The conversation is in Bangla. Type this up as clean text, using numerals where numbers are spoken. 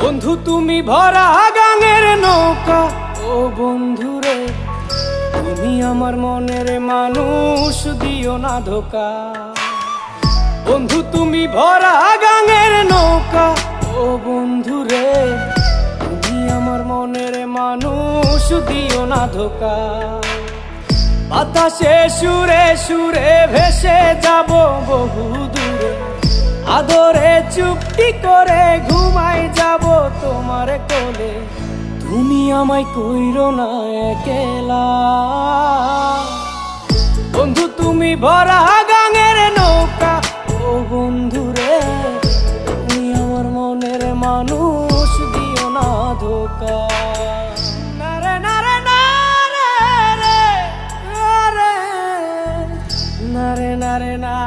বন্ধু তুমি ভরা গাঙের নৌকা, ও বন্ধু রে তুমি আমার মনের মানুষ, দিও না ধোকা। বন্ধু তুমি ভরা গাঙের নৌকা, ও বন্ধু রে তুমি আমার মনের মানুষ, দিও না ধোকা। বাতাসে সুরে সুরে ভেসে যাব বহু দূরে, আদরে চুপটি করে ঘুমাই যাব তোমার কোলে। তুমি আমায় কইরো না একলা, বন্ধু তুমি ভরা গাঙের নৌকা, ও বন্ধু রে তুমি আমার মনের মানুষ, দিও না ধোকা। নারে নারে নারে রে, নারে নারে না